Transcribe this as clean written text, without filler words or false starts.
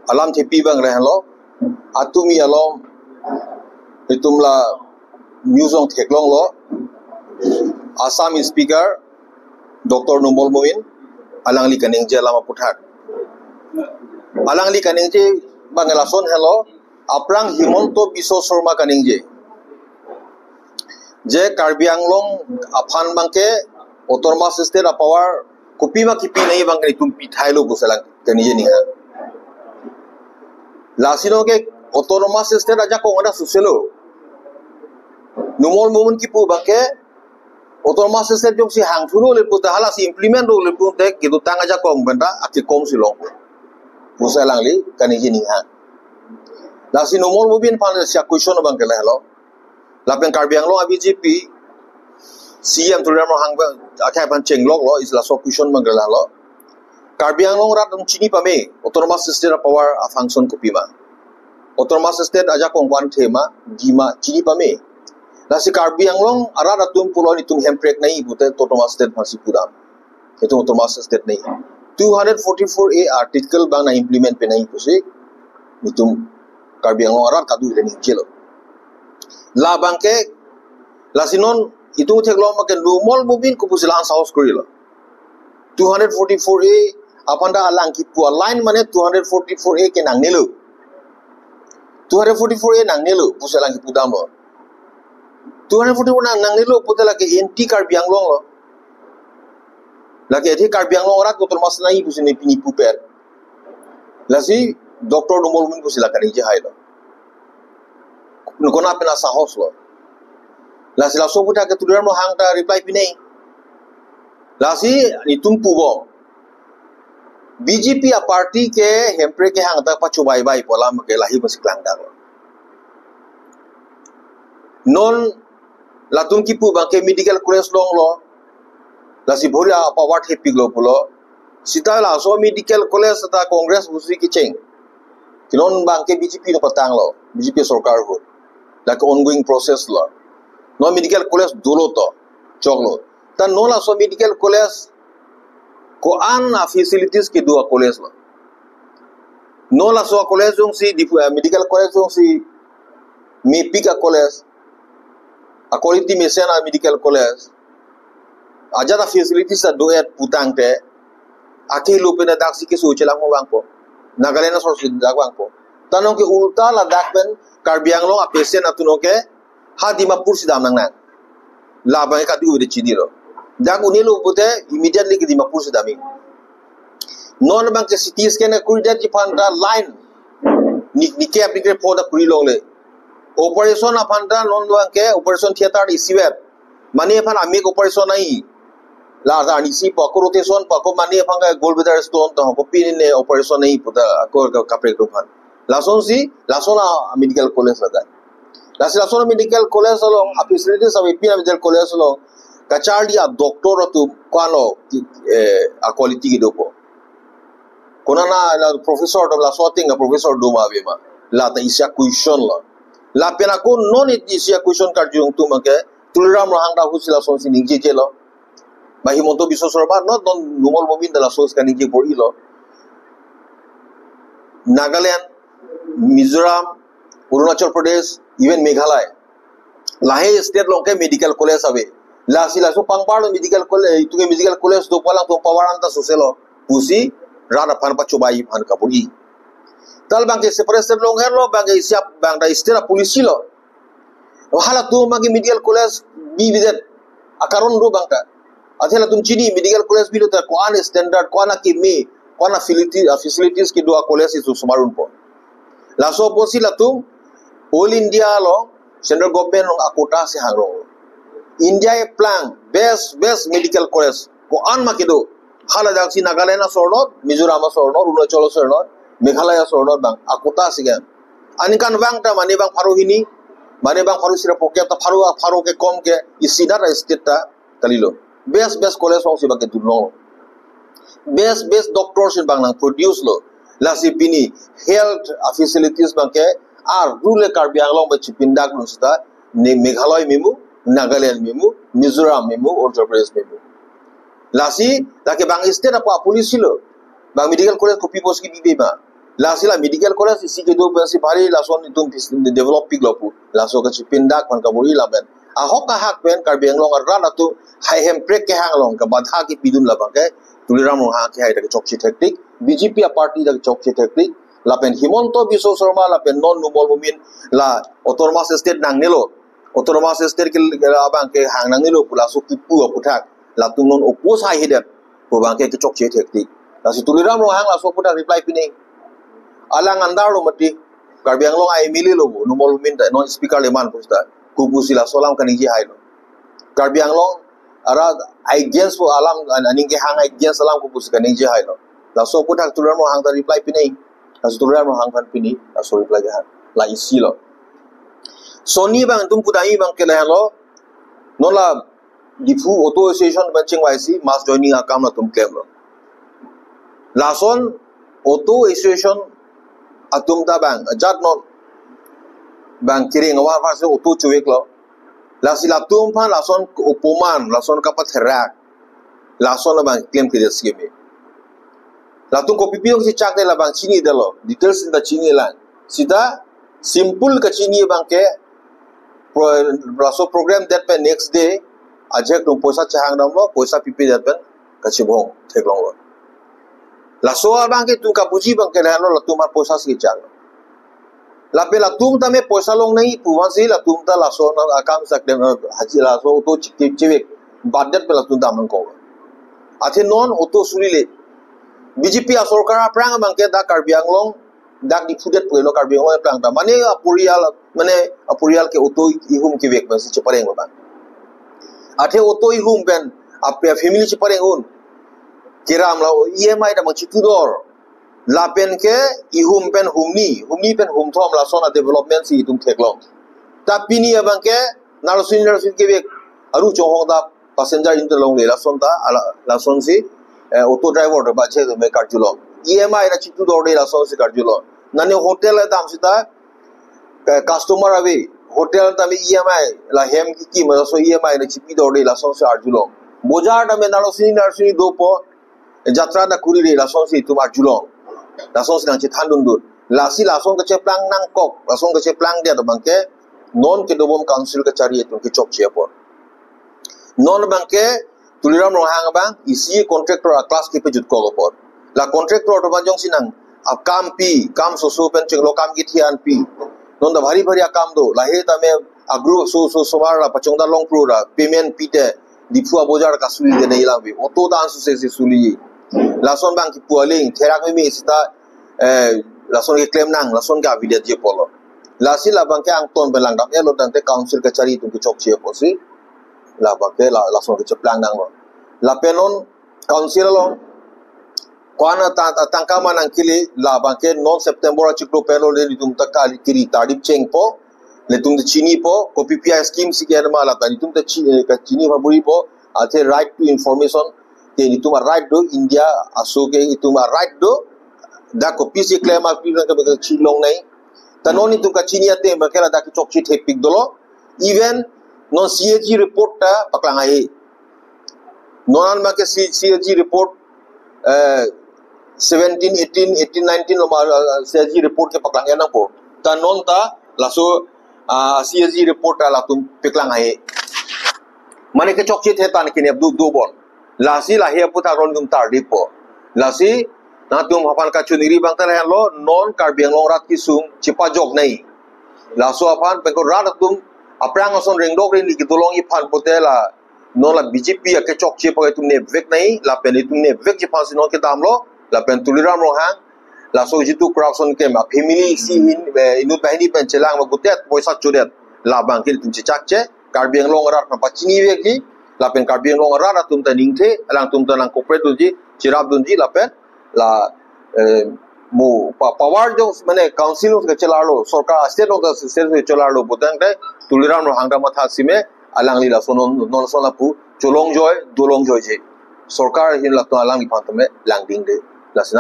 alam tepi bang rehlo atumi alom itumla newsong theklong lo Assam speaker Dr. Numol Muin alangli kanengje lama puthat alangli kanengje banglason hello aprang Himonto Biswa Sarma kanengje je Karbi Anglong aphan bangke autonomous state power kopi ma kipi nahi bang itum pithailo busalang kanije ni ha lasino ke autonomous state aja ko ngada suselo Numol Muin kipu bangke autonomous state jong si hangthuro le puta hala si implement ro le puta kitu tang aja kom benda ati kom silong busalang li kanije ni ha lasi Numol Muin pan sia question bang kala hello lapen Karbi Anglong BJP CM tulam hang akai pan chenglok lo is la so question bang kala lo Karbi Anglong rat chini pame autonomous state power a function kopima autonomous state aja kongwan thema gima chini pame nasi Karbi Anglong arada tum pulau ni tum hemprek nahi bute autonomous state masih pudam itu autonomous state nahi 244A article bang na implement pe nahi pusi itu Karbi Anglong arad kadu ni jelo la bangke lasinon itu theklo make Numol Muin ko pusilan saus korilo 244A apanda alang ki pu line mane 244A ke nang nelu 244A nang nelu pusilan ki pudam lo 241 nang nilo puta lagi anti Karbi Anglong lo lagi ati Karbi Anglong ora ko autonomous nahi pusini pini puper lasi Dr. Numol Muin pusila kanije hailo nukona pena sahos lo lasi laso puta ke tuduran mo hangta reply pinai lasi nitumpu bo BJP a party ke hempre ke hangta pachubai bai pola ke lahi basiklang da non latung kipu bangke medical college long lo lasi bhori apa wat happy glo pulo sita la so medical college ta congress busi kicheng kinon bangke BJP no patang lo BJP sarkar ho like ongoing process lo no medical college dulo to choglo ta no la so medical college ko an facilities ke dua college lo no la so college jong si medical college jong si mepika college quality mesen medical college aja da facilities sa doet putang te ake lupena daksi ke so chelang wang po Nagaland na source dak wang po tanong ke ulta la dakben Karbi Anglong a patient atuno ke ha Dimapur sidam nang nang labang ka du de chidilo dak unilo pute immediately ke Dimapur sidami non bang ke cities ke na kuridat ji panda line ni ke aplikre poda kurilong le operation apanda non bang ke operation theater isiweb mane phan amik operation nai la da ni si pako rotation pako mane phanga gold weather stone to ko pin ne operation nai puta ko kapre ko phan lason si lasona medical college la lasona medical college lo facilities of APN medical college lo kachardi a doctor tu kwano a quality ki dopo konana la professor of la sorting a professor do ma be ma la ta isya question lo la pena ko non isya question kar jung tu make tulram rahang da husila son si ningje jelo ba Himonto Biswa Sarma no don Numol Muin da la sos ka ningje pori lo Nagaland Mizoram Arunachal Pradesh even Meghalaya lahe state long ke medical college ave la sila so pangpar medical college tu ke medical college do palang to pawaran ta soselo pusi rada pan pa chobai pan ka puri tal bang ke separate long her lo bang ke siap bang da state police lo hala tu magi medical college bi visit akaron ro bang ta athela tum chini medical college bi lo ta kwan standard kwana ki me kwana facilities ki do college is sumarun po la so posi la tu all India lo central government long akota se hangro India e plan best medical college ko an ma kedo hala jaksi Nagaland sorno Mizoram sorno Arunachal sorno Meghalaya sorno bang akota se ga anikan bang ta mane bang farohini mane bang faru sira poke ta faru ke kom ke isida state ta kalilo best college ong se bang ke tulong best doctors in bang nang produce lo la sipini health facilities bang ke ar rule Karbi Anglong ba chipindak nusta ne Meghalaya memu Nagaland memu Mizoram memu Arunachal Pradesh memu lasi laki bang state apa polisi lo bang medical college kopi pos ki bibe ma la sila medical college isi ke do pensi bari la son itum develop pig lopu la so ka pindak man ka buri la ben ahok ka hak pen Karbi Anglong ar ra tu hai hem prek ke hang long ka badha ki pidun la bang ke tuliram ha ke hai ta chokchi tactic BJP a party da chokchi tactic la pen Himonto Biswa Sarma la pen non numol mumin la autonomous state nang nilo autonomous state ke abang ke hang nang nilo pula so tipu puthak la tu non opos hai hidat ko bang ke chokchi tactic la si tuliram hang la so puthak reply pini alang andar lo mati Karbi Anglong ai mili lo numol mumin da non speaker leman pusta kupusila solam kaniji hai lo Karbi Anglong ara against for alam aning ke hang against alam kupus kaniji hai lo la so puthak tuliram hang da reply pini la tuliram hang kan pini la so reply ga la isi lo soni bang tum pudai bang ke la lo non la difu auto association ban ching YC mass joining akam la tum claim lo la son auto association atum ta bang jat non bang kiring wa fa so auto chuek lo la sila tum phan la son opoman la son kapat herak la son bang claim ke scheme la tum ko pipiong si chak de la bang chini de lo details in the chini la sida simple ka chini bang ke la so program that pe next day ajek tum poisa chahang dam lo poisa pipi that pe ka chibong thek long lo la so bang ke tu ka buji bang ke la no la tum poisa si chang la pe la tum ta me poisa long nahi puwan si la tum ta la so na akam sak de haji la so to chivek badet pe la tum dam ko athe non auto suri le BJP a sorkar prang bang ke da Karbi Anglong dak di fudet puelo Karbi Anglong prang ta mane apurial ke auto ihum ke vek bang si chapareng ba athe auto ihum ben apya family chapareng un kiram la EMI da machi tudor la pen ke ihum pen humni pen hum thom la sona development si tum theklong ta pini bang ke narosin ke vek aru chohong da passenger interlong le la son ta la son si auto driver ba che me karjulo EMI na chitu dorde la son si karjulo nane hotel dam sita customer ave hotel ta me EMI la hem ki ma so EMI na chipi dorde la son si arjulo bojar da me narosin do po jatra da kuri re la son si tum arjulo la son si nang chi thandun dur la si la son ka che plang nang kok la son ka che plang dia da bangke non ke dobom council ka chari tum ki chok che por non bangke tuliram no hang bang isi contractor a class ke pe jut ko por la contractor to banjong sinang ab kam so pen cheng lo kam ki thian pi non da bhari akam do la he ta me agru so mar la pachong da long pro ra payment pi te diphua bojar ka suli de nei la bi auto dan su se suli la son bang ki pualing therak me sita la son ke claim nang la son ga video je polo la si la bang ke ang ton belang dam elo dan te council ka chari tu ki chok che po si la bake la son ke cheplang nang lo la penon council lo kwana tangka manang kili la bake non September chiklo pelo le tum takka kiri tadip cheng po le tum de chini po ko PPI scheme si ke ma la tani tum de chini bhaburi po athe right to information te ni tum right do India aso ke tum right do da ko pc claim a pi ka chilong nai tanon ni tum ka chini ate ma kala da ki chok chi thepik dolo even non CAG report ta paklang ai non ma ke CAG report 17 18 18 19 lo ma CAG report ke paklang yana po ta non ta laso CAG report ta la tum paklang ai mane ke chok che the tan ke ne du bon la si la he puta ron dum tar di po la si na tum hapan ka chuniri bang ta lo non Karbi Anglong rat ki sum chipa jok nai la so apan pe ko rat tum aprang ason ringdok rin ki dolong i phan potela no la BJP ke chok che pa tum ne vek nai la pen tum ne vek che phan sinon ke damlo la pen tuliram ro hang la so jitu corruption ke ma family si hin inu bahini pen chelang ma gutet poisa chudet la bang ke tum che chak che Karbi Anglong rat na pachini vek ji la pen Karbi Anglong rat tum ta ning the alang tum ta lang corporate du ji chirap dun ji la pen la mo power jo mane council ke chelalo sarkar state of the state ke chelalo butang de tuliram no hangda matha sime alang lila sonon non sona pu dolong joy je sarkar hin la to alang ipantame langding de lasna